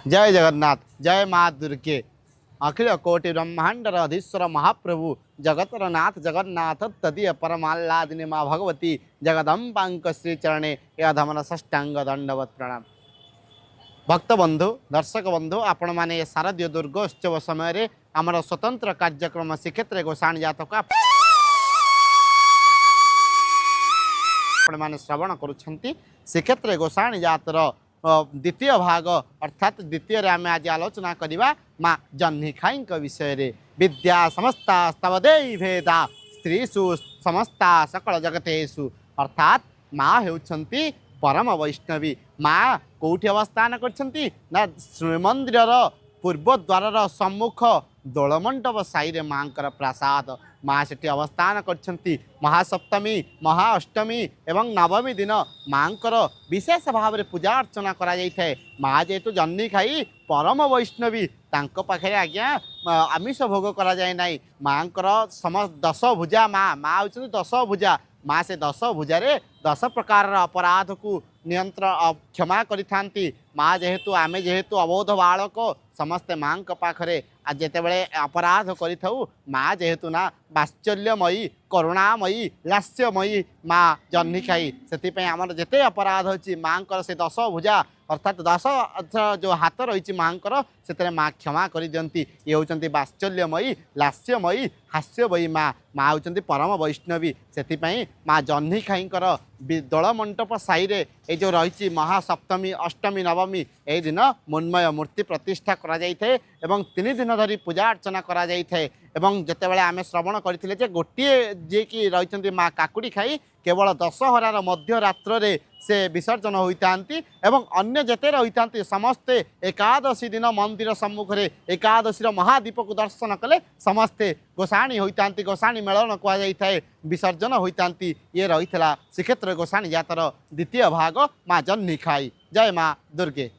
जय जगन्नाथ जय माँ दुर्गे अखिल कोटि ब्रह्मांडर अधीश्वर महाप्रभु जगतर नाथ जगन्नाथ तदीय परमाह्लादिनी माँ भगवती जगदम्बांक श्रीचरणे यधमन षष्टांग दंडवत प्रणाम। भक्त बंधु दर्शक बंधु आपण मैंने शारदीय दुर्गोत्सव समय आमर स्वतंत्र कार्यक्रम श्रीक्षेत्र गोसाणी जातक मैंने श्रवण करुँच श्रीक्षेत्र गोसाणी जातर द्वितीय भाग अर्थात द्वितीय आम आज आलोचना करवा माँ जह्नी खाई विषय विद्या समस्ता स्तवदे भेदा स्त्रीषु समस्ता सकल जगतेषु अर्थात माँ होती परम वैष्णवी। माँ कौटी अवस्थान करछंती ना श्रीमंदिर पूर्व द्वार सम्मुख दोलमंडप साई माँ प्रसाद माँ से अवस्थान करछंती। महासप्तमी महाअष्टमी एवं नवमी दिन माँ विशेष भाव में पूजा अर्चना करा जाए। माँ जेहेतु जह्नी खाई परम वैष्णवी तांको पाखे आज्ञा आमिष भोग करा जाए ना। माँ समस्त 10 भुजा माँ माँ होती 10 भुजा माँ से 10 भुजारे 10 प्रकार अपराध को नियंत्रण क्षमा करी। माँ जेहेतु आमे जेहेतु अबोध बालक समस्ते माँ पाखरे आज जितेबले अपराध करूँ माँ जेहेतु ना वात्सल्यमयी करुणामयी लास्यमयी माँ जह्नी खाई से आमर जिते अपराध अच्छी माँ से 10 भुजा अर्थात 10 जो हाथ रही माँ से माँ क्षमा कर दियंती। ये होती वात्सल्यमयी लास्यमयी हास्यमयी माँ माँ होती परम वैष्णवी। से माँ जह्नी खाई दोल मंडप साई ये जो रही महासप्तमी अष्टमी नवमी यही दिन मुन्मय मूर्ति प्रतिष्ठा करा जाइए एवं 3 दिन धरी पूजा अर्चना करा जाइए। एवं जितेबाला आम श्रवण करते जे गोटे जी कि रही माँ काकुड़ी खाई केवल दशहरार मध्य रात्र से विसर्जन होता एवं अन्य जेते रही समस्ते एकादशी दिन मंदिर सम्मुखें एकादशी महादीप को दर्शन कले समस्ते गोसाणी होता गोसाणी मेलन कहुए विसर्जन होता। ये रही श्रीक्षेत्र गोसाणी जातर द्वितीय भाग माँ जह्नी खाई। जय माँ दुर्गे।